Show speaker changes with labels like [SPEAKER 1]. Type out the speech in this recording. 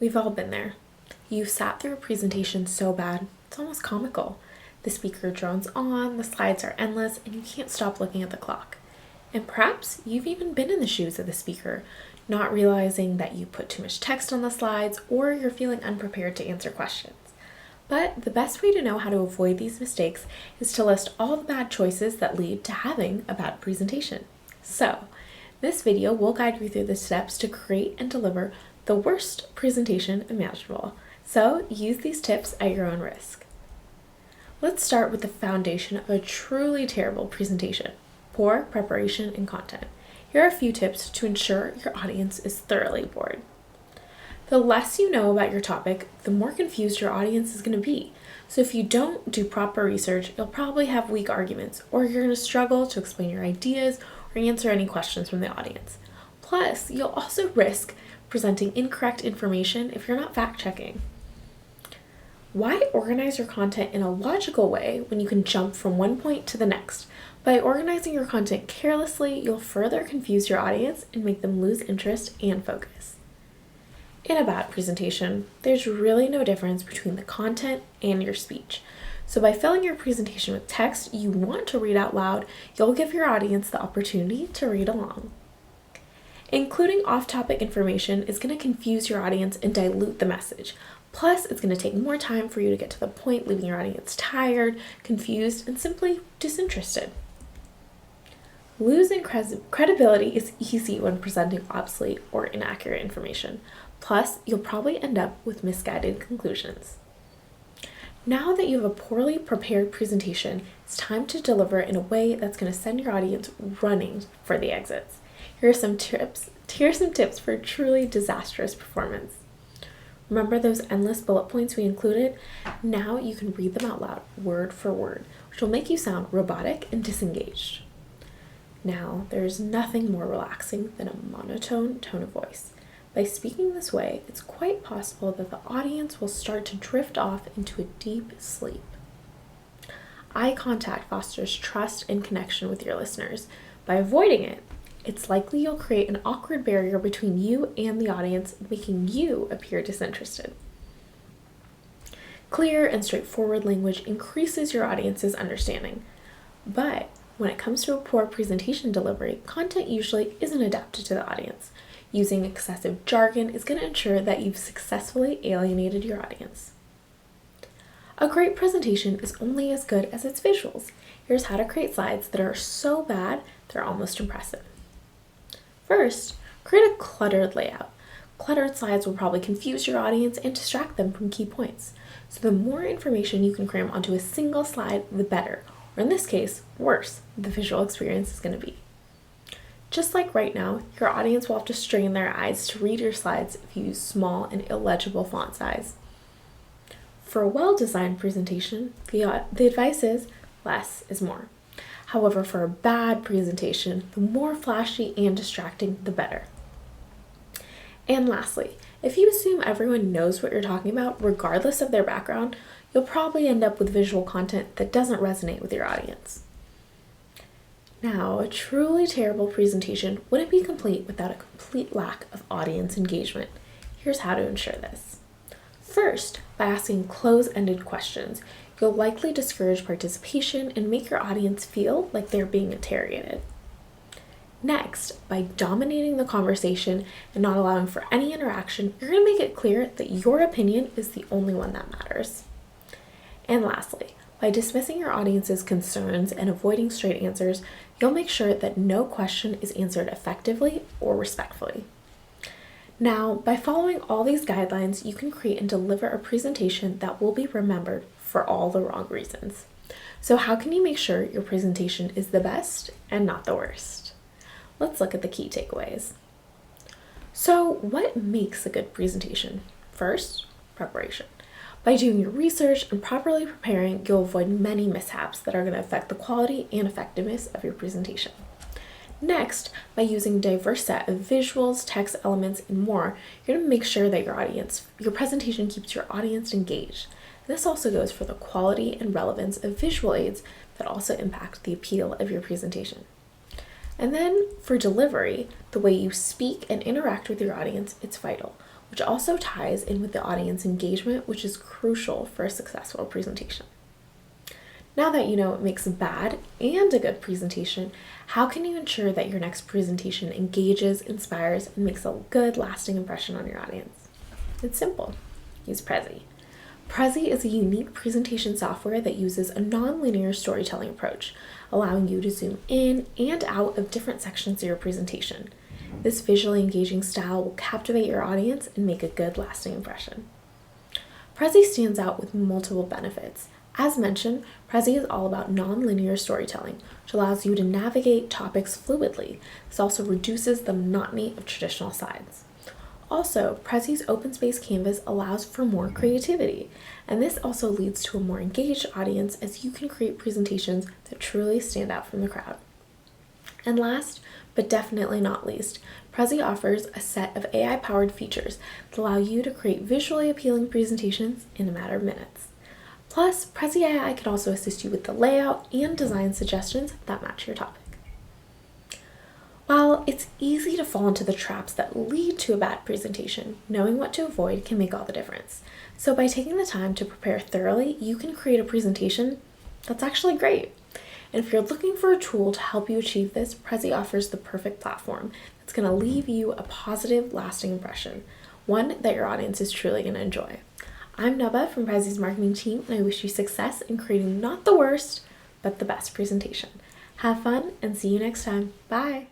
[SPEAKER 1] We've all been there. You've sat through a presentation so bad, it's almost comical. The speaker drones on, the slides are endless, and you can't stop looking at the clock. And perhaps you've even been in the shoes of the speaker, not realizing that you put too much text on the slides or you're feeling unprepared to answer questions. But the best way to know how to avoid these mistakes is to list all the bad choices that lead to having a bad presentation. So, this video will guide you through the steps to create and deliver the worst presentation imaginable. So, use these tips at your own risk. Let's start with the foundation of a truly terrible presentation: poor preparation and content. Here are a few tips to ensure your audience is thoroughly bored. The less you know about your topic, the more confused your audience is going to be. So if you don't do proper research, you'll probably have weak arguments, or you're going to struggle to explain your ideas or answer any questions from the audience. Plus, you'll also risk presenting incorrect information if you're not fact-checking. Why organize your content in a logical way when you can jump from one point to the next? By organizing your content carelessly, you'll further confuse your audience and make them lose interest and focus. In a bad presentation, there's really no difference between the content and your speech. So by filling your presentation with text you want to read out loud, you'll give your audience the opportunity to read along. Including off-topic information is going to confuse your audience and dilute the message. Plus, it's going to take more time for you to get to the point, leaving your audience tired, confused, and simply disinterested. Losing credibility is easy when presenting obsolete or inaccurate information. Plus, you'll probably end up with misguided conclusions. Now that you have a poorly prepared presentation, it's time to deliver in a way that's going to send your audience running for the exits. Here are some tips for a truly disastrous performance. Remember those endless bullet points we included? Now you can read them out loud, word for word, which will make you sound robotic and disengaged. Now, there's nothing more relaxing than a monotone tone of voice. By speaking this way, it's quite possible that the audience will start to drift off into a deep sleep. Eye contact fosters trust and connection with your listeners. By avoiding it, it's likely you'll create an awkward barrier between you and the audience, making you appear disinterested. Clear and straightforward language increases your audience's understanding. But when it comes to a poor presentation delivery, content usually isn't adapted to the audience. Using excessive jargon is going to ensure that you've successfully alienated your audience. A great presentation is only as good as its visuals. Here's how to create slides that are so bad they're almost impressive. First, create a cluttered layout. Cluttered slides will probably confuse your audience and distract them from key points. So the more information you can cram onto a single slide, the better. Or in this case, worse, the visual experience is going to be. Just like right now, your audience will have to strain their eyes to read your slides if you use small and illegible font size. For a well-designed presentation, the advice is less is more. However, for a bad presentation, the more flashy and distracting, the better. And lastly, if you assume everyone knows what you're talking about, regardless of their background, you'll probably end up with visual content that doesn't resonate with your audience. Now, a truly terrible presentation wouldn't be complete without a complete lack of audience engagement. Here's how to ensure this. First, by asking close-ended questions, you'll likely discourage participation and make your audience feel like they're being interrogated. Next, by dominating the conversation and not allowing for any interaction, you're going to make it clear that your opinion is the only one that matters. And lastly, by dismissing your audience's concerns and avoiding straight answers, you'll make sure that no question is answered effectively or respectfully. Now, by following all these guidelines, you can create and deliver a presentation that will be remembered for all the wrong reasons. So how can you make sure your presentation is the best and not the worst? Let's look at the key takeaways. So what makes a good presentation? First, preparation. By doing your research and properly preparing, you'll avoid many mishaps that are going to affect the quality and effectiveness of your presentation. Next, by using a diverse set of visuals, text elements, and more, you're going to make sure that your presentation keeps your audience engaged. This also goes for the quality and relevance of visual aids that also impact the appeal of your presentation. And then for delivery, the way you speak and interact with your audience, it's vital. which also ties in with the audience engagement, which is crucial for a successful presentation. Now that you know what makes a bad and a good presentation, how can you ensure that your next presentation engages, inspires, and makes a good, lasting impression on your audience? It's simple. Use Prezi. Prezi is a unique presentation software that uses a non-linear storytelling approach, allowing you to zoom in and out of different sections of your presentation. This visually engaging style will captivate your audience and make a good, lasting impression. Prezi stands out with multiple benefits. As mentioned, Prezi is all about non-linear storytelling, which allows you to navigate topics fluidly. This also reduces the monotony of traditional slides. Also, Prezi's open space canvas allows for more creativity, and this also leads to a more engaged audience as you can create presentations that truly stand out from the crowd. And last, but definitely not least, Prezi offers a set of AI-powered features that allow you to create visually appealing presentations in a matter of minutes. Plus, Prezi AI can also assist you with the layout and design suggestions that match your topic. While it's easy to fall into the traps that lead to a bad presentation, knowing what to avoid can make all the difference. So by taking the time to prepare thoroughly, you can create a presentation that's actually great. And if you're looking for a tool to help you achieve this, Prezi offers the perfect platform that's going to leave you a positive, lasting impression, one that your audience is truly going to enjoy. I'm Nubba from Prezi's marketing team, and I wish you success in creating not the worst, but the best presentation. Have fun and see you next time. Bye!